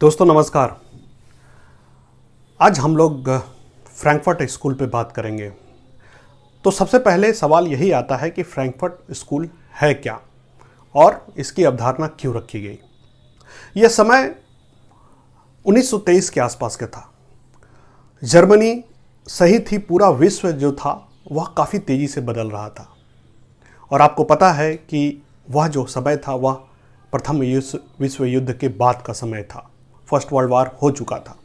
दोस्तों नमस्कार। आज हम लोग फ्रैंकफर्ट स्कूल पे बात करेंगे। तो सबसे पहले सवाल यही आता है कि फ्रैंकफर्ट स्कूल है क्या और इसकी अवधारणा क्यों रखी गई। यह समय 1923 के आसपास का था। जर्मनी सही थी, पूरा विश्व जो था वह काफ़ी तेज़ी से बदल रहा था। और आपको पता है कि वह जो समय था वह प्रथम विश्व युद्ध के बाद का समय था। फर्स्ट वर्ल्ड वार हो चुका था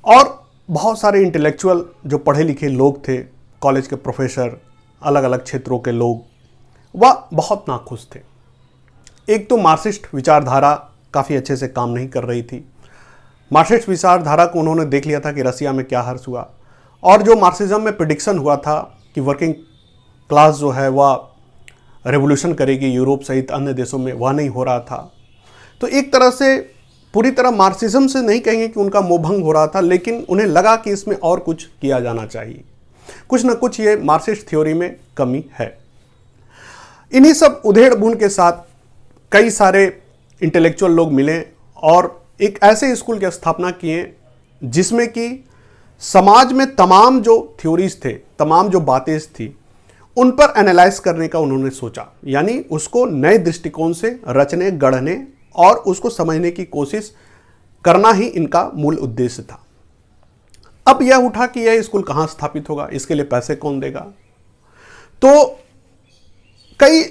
और बहुत सारे इंटेलेक्चुअल जो पढ़े लिखे लोग थे, कॉलेज के प्रोफेसर, अलग अलग क्षेत्रों के लोग, वह बहुत नाखुश थे। एक तो मार्क्सिस्ट विचारधारा काफ़ी अच्छे से काम नहीं कर रही थी। मार्क्सिस्ट विचारधारा को उन्होंने देख लिया था कि रसिया में क्या हर्ष हुआ, और जो मार्क्सिज्म में प्रेडिक्शन हुआ था कि वर्किंग क्लास जो है वह रेवोल्यूशन करेगी यूरोप सहित अन्य देशों में, वह नहीं हो रहा था। तो एक तरह से पूरी तरह मार्क्सिज्म से नहीं कहेंगे कि उनका मोहभंग हो रहा था, लेकिन उन्हें लगा कि इसमें और कुछ किया जाना चाहिए, कुछ न कुछ ये मार्क्सिस्ट थ्योरी में कमी है। इन्हीं सब उधेड़ बुन के साथ कई सारे इंटेलेक्चुअल लोग मिले और एक ऐसे स्कूल की स्थापना किए जिसमें कि समाज में तमाम जो थ्योरीज थे, तमाम जो बातें थी, उन पर एनालाइज करने का उन्होंने सोचा, यानी उसको नए दृष्टिकोण से रचने, गढ़ने और उसको समझने की कोशिश करना ही इनका मूल उद्देश्य था। अब यह उठा कि यह स्कूल कहाँ स्थापित होगा, इसके लिए पैसे कौन देगा। तो कई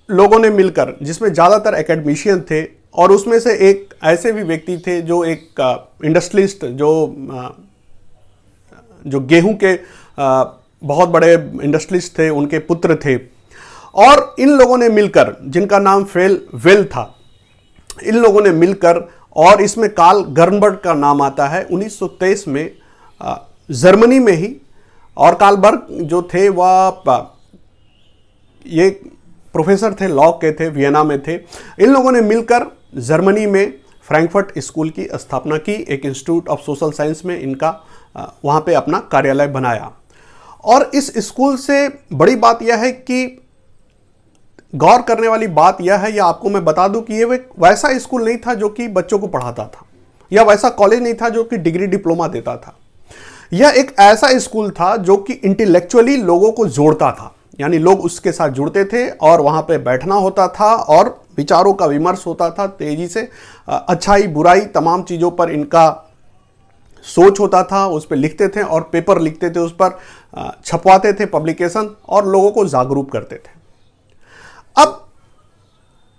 लोगों ने मिलकर, जिसमें ज़्यादातर एकेडमिशियन थे और उसमें से एक ऐसे भी व्यक्ति थे जो एक इंडस्ट्रियलिस्ट, जो गेहूं के बहुत बड़े इंडस्ट्रियलिस्ट थे, उनके पुत्र थे। और इन लोगों ने मिलकर, जिनका नाम वेल था, इन लोगों ने मिलकर, और इसमें कार्ल गर्नबर्ग का नाम आता है, 1923 में जर्मनी में ही। और कार्ल बर्ग जो थे वह ये प्रोफेसर थे, लॉ के थे, वियना में थे। इन लोगों ने मिलकर जर्मनी में फ्रैंकफर्ट स्कूल की स्थापना की। एक इंस्टीट्यूट ऑफ सोशल साइंस में इनका वहाँ पे अपना कार्यालय बनाया। और इस स्कूल से बड़ी बात यह है कि गौर करने वाली बात यह है, या आपको मैं बता दूं कि ये वैसा स्कूल नहीं था जो कि बच्चों को पढ़ाता था, या वैसा कॉलेज नहीं था जो कि डिग्री डिप्लोमा देता था। यह एक ऐसा स्कूल था जो कि इंटेलेक्चुअली लोगों को जोड़ता था, यानी लोग उसके साथ जुड़ते थे और वहाँ पे बैठना होता था और विचारों का विमर्श होता था तेजी से। अच्छाई बुराई तमाम चीज़ों पर इनका सोच होता था, उस पर लिखते थे और पेपर लिखते थे, उस पर छपवाते थे पब्लिकेशन, और लोगों को जागरूक करते थे। अब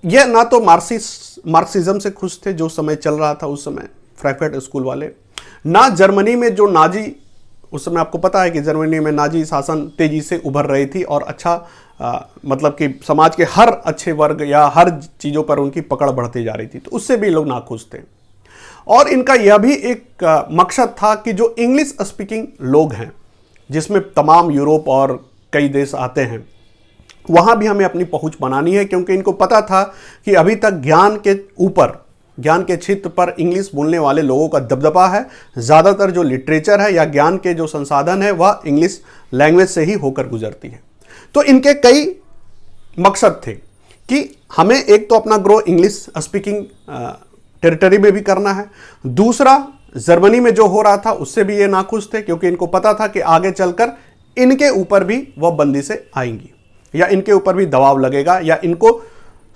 यह ना तो मार्क्सिज्म से खुश थे जो समय चल रहा था उस समय फ्रैंकफर्ट स्कूल वाले, ना जर्मनी में जो नाजी, उस समय आपको पता है कि जर्मनी में नाजी शासन तेजी से उभर रही थी और मतलब कि समाज के हर अच्छे वर्ग या हर चीज़ों पर उनकी पकड़ बढ़ती जा रही थी, तो उससे भी लोग नाखुश थे। और इनका यह भी एक मकसद था कि जो इंग्लिश स्पीकिंग लोग हैं, जिसमें तमाम यूरोप और कई देश आते हैं, वहाँ भी हमें अपनी पहुँच बनानी है, क्योंकि इनको पता था कि अभी तक ज्ञान के क्षेत्र पर इंग्लिश बोलने वाले लोगों का दबदबा है। ज़्यादातर जो लिटरेचर है या ज्ञान के जो संसाधन है वह इंग्लिश लैंग्वेज से ही होकर गुजरती है। तो इनके कई मकसद थे कि हमें एक तो अपना ग्रो इंग्लिश स्पीकिंग टेरिटरी में भी करना है, दूसरा जर्मनी में जो हो रहा था उससे भी ये नाखुश थे, क्योंकि इनको पता था कि आगे चलकर इनके ऊपर भी वह बंदी से आएंगी या इनके ऊपर भी दबाव लगेगा, या इनको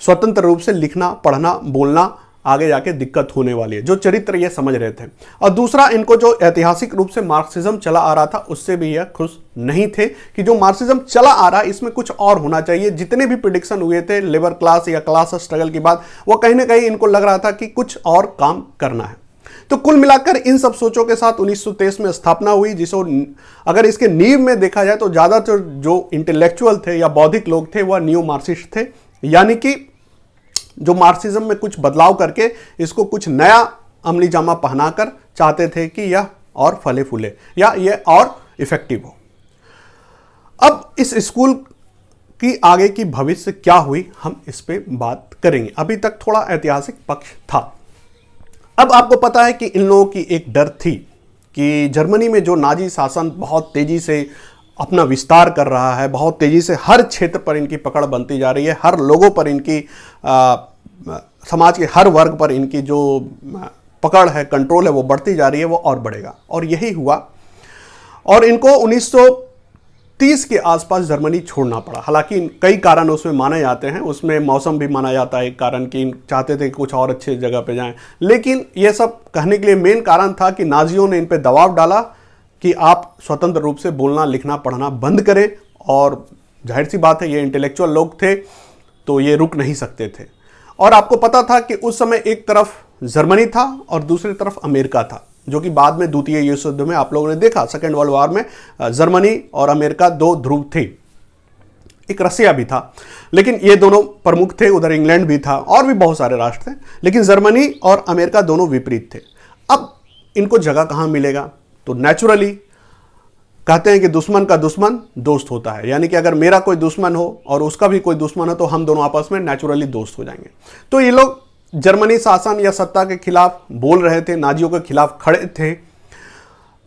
स्वतंत्र रूप से लिखना, पढ़ना, बोलना आगे जाके दिक्कत होने वाली है, जो चरित्र ये समझ रहे थे। और दूसरा, इनको जो ऐतिहासिक रूप से मार्क्सिज्म चला आ रहा था उससे भी यह खुश नहीं थे कि जो मार्क्सिज्म चला आ रहा है इसमें कुछ और होना चाहिए। जितने भी प्रेडिक्शन हुए थे लेबर क्लास या क्लास स्ट्रगल की बात, वो कहीं ना कहीं इनको लग रहा था कि कुछ और काम करना है। तो कुल मिलाकर इन सब सोचों के साथ 1923 में स्थापना हुई, जिसको अगर इसके नींव में देखा जाए तो ज़्यादातर जो इंटेलेक्चुअल थे या बौद्धिक लोग थे वह न्यू मार्क्सिस्ट थे, यानी कि जो मार्क्सिज्म में कुछ बदलाव करके इसको कुछ नया अमली जामा पहनाकर चाहते थे कि यह और फले फूले या यह और इफेक्टिव हो। अब इस स्कूल की आगे की भविष्य क्या हुई, हम इस पे बात करेंगे। अभी तक थोड़ा ऐतिहासिक पक्ष था। अब आपको पता है कि इन लोगों की एक डर थी कि जर्मनी में जो नाजी शासन बहुत तेजी से अपना विस्तार कर रहा है, बहुत तेजी से हर क्षेत्र पर इनकी पकड़ बनती जा रही है, हर लोगों पर इनकी समाज के हर वर्ग पर इनकी जो पकड़ है, कंट्रोल है, वो बढ़ती जा रही है, वो और बढ़ेगा। और यही हुआ और इनको 1930 के आसपास जर्मनी छोड़ना पड़ा। हालांकि कई कारण उसमें माने जाते हैं, उसमें मौसम भी माना जाता है एक कारण कि चाहते थे कि कुछ और अच्छे जगह पे जाएं, लेकिन ये सब कहने के लिए मेन कारण था कि नाजियों ने इन पे दबाव डाला कि आप स्वतंत्र रूप से बोलना, लिखना, पढ़ना बंद करें। और जाहिर सी बात है, ये इंटेलेक्चुअल लोग थे तो ये रुक नहीं सकते थे। और आपको पता था कि उस समय एक तरफ जर्मनी था और दूसरी तरफ अमेरिका था, जो कि बाद में द्वितीय विश्व युद्ध में आप लोगों ने देखा, सेकेंड वर्ल्ड वॉर में जर्मनी और अमेरिका दो ध्रुव थे। एक रसिया भी था, लेकिन ये दोनों प्रमुख थे। उधर इंग्लैंड भी था और भी बहुत सारे राष्ट्र थे, लेकिन जर्मनी और अमेरिका दोनों विपरीत थे। अब इनको जगह कहाँ मिलेगा? तो नेचुरली कहते हैं कि दुश्मन का दुश्मन दोस्त होता है, यानी कि अगर मेरा कोई दुश्मन हो और उसका भी कोई दुश्मन हो तो हम दोनों आपस में नेचुरली दोस्त हो जाएंगे। तो ये लोग जर्मनी शासन या सत्ता के खिलाफ बोल रहे थे, नाजियों के खिलाफ खड़े थे।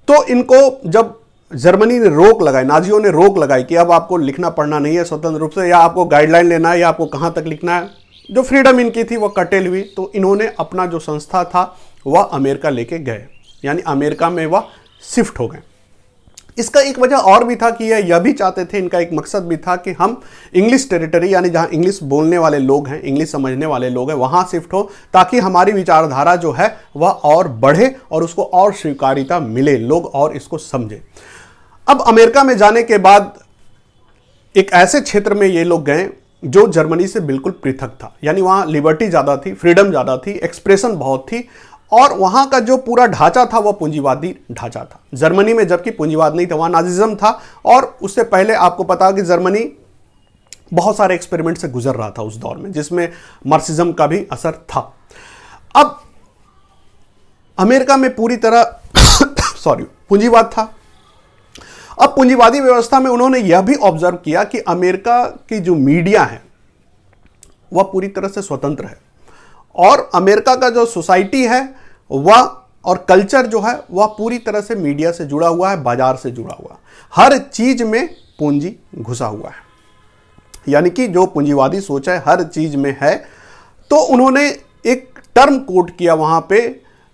तो इनको जब जर्मनी ने रोक लगाई, नाजियों ने रोक लगाई कि अब आपको लिखना पढ़ना नहीं है स्वतंत्र रूप से, या आपको गाइडलाइन लेना है, या आपको कहाँ तक लिखना है, जो फ्रीडम इनकी थी वो कटेल हुई। तो इन्होंने अपना जो संस्था था वह अमेरिका लेके गए, यानी अमेरिका में वह शिफ्ट हो गए। इसका एक वजह और भी था कि यह भी चाहते थे, इनका एक मकसद भी था कि हम इंग्लिश टेरिटरी, यानी जहां इंग्लिश बोलने वाले लोग हैं, इंग्लिश समझने वाले लोग हैं, वहां शिफ्ट हो, ताकि हमारी विचारधारा जो है वह और बढ़े और उसको और स्वीकार्यता मिले, लोग और इसको समझे। अब अमेरिका में जाने के बाद एक ऐसे क्षेत्र में ये लोग गए जो जर्मनी से बिल्कुल पृथक था, यानी वहां लिबर्टी ज़्यादा थी, फ्रीडम ज़्यादा थी, एक्सप्रेशन बहुत थी, और वहां का जो पूरा ढांचा था वह पूंजीवादी ढांचा था। जर्मनी में जबकि पूंजीवाद नहीं था, वहां नाजिज्म था। और उससे पहले आपको पता कि जर्मनी बहुत सारे एक्सपेरिमेंट से गुजर रहा था उस दौर में, जिसमें मार्क्सिज्म का भी असर था। अब अमेरिका में पूरी तरह पूंजीवाद था। अब पूंजीवादी व्यवस्था में उन्होंने यह भी ऑब्जर्व किया कि अमेरिका की जो मीडिया है वह पूरी तरह से स्वतंत्र है, और अमेरिका का जो सोसाइटी है वह और कल्चर जो है वह पूरी तरह से मीडिया से जुड़ा हुआ है, बाजार से जुड़ा हुआ है, हर चीज में पूंजी घुसा हुआ है, यानी कि जो पूंजीवादी सोच है हर चीज में है। तो उन्होंने एक टर्म कोट किया वहां पे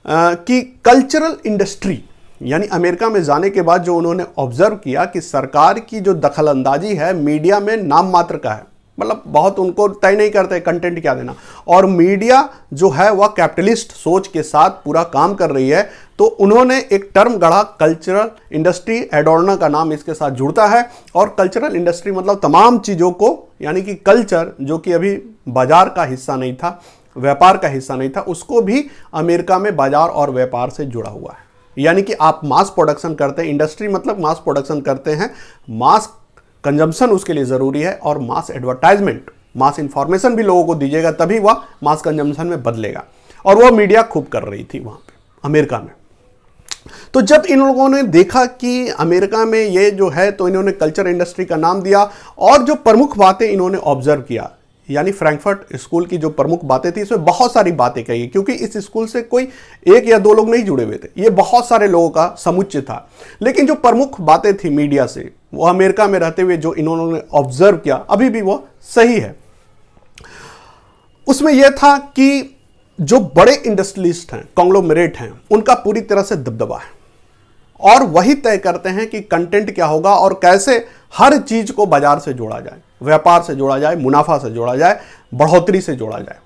कि कल्चरल इंडस्ट्री, यानी अमेरिका में जाने के बाद जो उन्होंने ऑब्जर्व किया कि सरकार की जो दखलंदाजी है मीडिया में नाम मात्र का है, मतलब बहुत उनको तय नहीं करते कंटेंट क्या देना, और मीडिया जो है वह कैपिटलिस्ट सोच के साथ पूरा काम कर रही है। तो उन्होंने एक टर्म गढ़ा कल्चरल इंडस्ट्री, एडोर्ना का नाम इसके साथ जुड़ता है। और कल्चरल इंडस्ट्री मतलब तमाम चीज़ों को, यानी कि कल्चर जो कि अभी बाजार का हिस्सा नहीं था, व्यापार का हिस्सा नहीं था, उसको भी अमेरिका में बाजार और व्यापार से जुड़ा हुआ है। यानी कि आप मास प्रोडक्शन करते हैं, इंडस्ट्री मतलब मास प्रोडक्शन करते हैं, मास कंजम्पशन उसके लिए ज़रूरी है, और मास एडवर्टाइजमेंट, मास इंफॉर्मेशन भी लोगों को दीजिएगा तभी वह मास कंजम्पशन में बदलेगा। और वह मीडिया खूब कर रही थी वहाँ पे अमेरिका में। तो जब इन लोगों ने देखा कि अमेरिका में ये जो है, तो इन्होंने कल्चर इंडस्ट्री का नाम दिया। और जो प्रमुख बातें इन्होंने ऑब्जर्व किया, यानी फ्रैंकफर्ट स्कूल की जो प्रमुख बातें थी, इसमें बहुत सारी बातें कही, क्योंकि इस स्कूल से कोई एक या दो लोग नहीं जुड़े हुए थे, ये बहुत सारे लोगों का समुच्चय था। लेकिन जो प्रमुख बातें थी मीडिया से, वो अमेरिका में रहते हुए जो इन्होंने ऑब्जर्व किया, अभी भी वो सही है। उसमें यह था कि जो बड़े इंडस्ट्रियलिस्ट हैं, कॉन्ग्लोमरेट हैं, उनका पूरी तरह से दबदबा है, और वही तय करते हैं कि कंटेंट क्या होगा और कैसे हर चीज को बाजार से जोड़ा जाए, व्यापार से जोड़ा जाए, मुनाफा से जोड़ा जाए, बढ़ोतरी से जोड़ा जाए।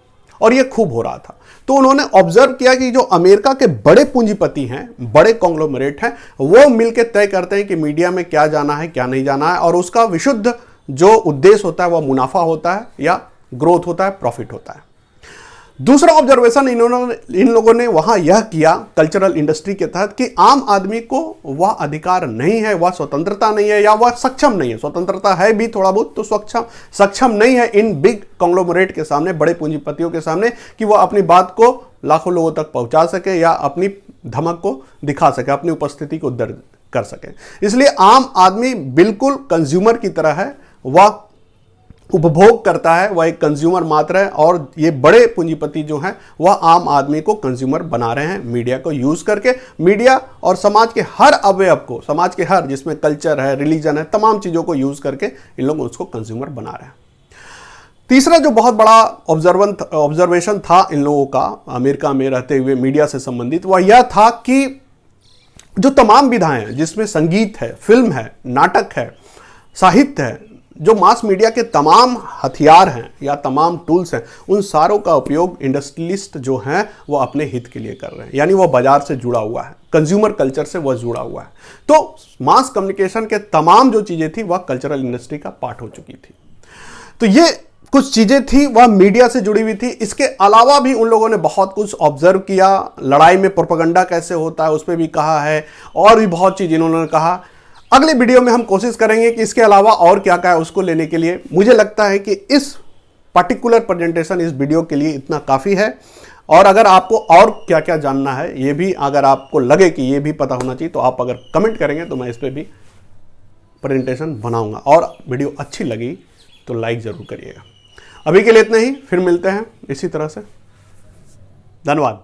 और ये खूब हो रहा था। तो उन्होंने ऑब्जर्व किया कि जो अमेरिका के बड़े पूंजीपति हैं, बड़े कॉन्ग्लोमरेट हैं, वो मिलकर तय करते हैं कि मीडिया में क्या जाना है, क्या नहीं जाना है, और उसका विशुद्ध जो उद्देश्य होता है वह मुनाफा होता है या ग्रोथ होता है, प्रॉफिट होता है। दूसरा ऑब्जर्वेशन इन लोगों ने वहां यह किया कल्चरल इंडस्ट्री के तहत कि आम आदमी को वह अधिकार नहीं है, वह स्वतंत्रता नहीं है, या वह सक्षम नहीं है, स्वतंत्रता है भी थोड़ा बहुत, तो सक्षम नहीं है इन बिग कॉन्ग्लोमरेट के सामने, बड़े पूंजीपतियों के सामने, कि वह अपनी बात को लाखों लोगों तक पहुंचा सके या अपनी धमक को दिखा सके, अपनी उपस्थिति को दर्ज कर सके। इसलिए आम आदमी बिल्कुल कंज्यूमर की तरह है, वह उपभोग करता है, वह एक कंज्यूमर मात्र है। और ये बड़े पूंजीपति जो हैं वह आम आदमी को कंज्यूमर बना रहे हैं, मीडिया को यूज करके। मीडिया और समाज के हर अवयव को, समाज के हर, जिसमें कल्चर है, रिलीजन है, तमाम चीज़ों को यूज करके इन लोग उसको कंज्यूमर बना रहे हैं। तीसरा जो बहुत बड़ा ऑब्जर्वेशन था इन लोगों का अमेरिका में रहते हुए मीडिया से संबंधित, वह यह था कि जो तमाम विधाएं हैं जिसमें संगीत है, फिल्म है, नाटक है, साहित्य है, जो मास मीडिया के तमाम हथियार हैं या तमाम टूल्स हैं, उन सारों का उपयोग इंडस्ट्रियलिस्ट जो हैं वो अपने हित के लिए कर रहे हैं। यानी वो बाजार से जुड़ा हुआ है, कंज्यूमर कल्चर से वह जुड़ा हुआ है। तो मास कम्युनिकेशन के तमाम जो चीज़ें थी वह कल्चरल इंडस्ट्री का पार्ट हो चुकी थी। तो ये कुछ चीज़ें थी वह मीडिया से जुड़ी हुई थी। इसके अलावा भी उन लोगों ने बहुत कुछ ऑब्जर्व किया। लड़ाई में प्रोपेगेंडा कैसे होता है उस पर भी कहा है, और भी बहुत चीज़ इन्होंने कहा। अगले वीडियो में हम कोशिश करेंगे कि इसके अलावा और क्या क्या है उसको लेने के लिए। मुझे लगता है कि इस पर्टिकुलर प्रेजेंटेशन इस वीडियो के लिए इतना काफ़ी है। और अगर आपको और क्या क्या जानना है, ये भी अगर आपको लगे कि ये भी पता होना चाहिए, तो आप अगर कमेंट करेंगे तो मैं इस पर भी प्रेजेंटेशन बनाऊंगा। और वीडियो अच्छी लगी तो लाइक ज़रूर करिएगा। अभी के लिए इतना ही, फिर मिलते हैं इसी तरह से। धन्यवाद।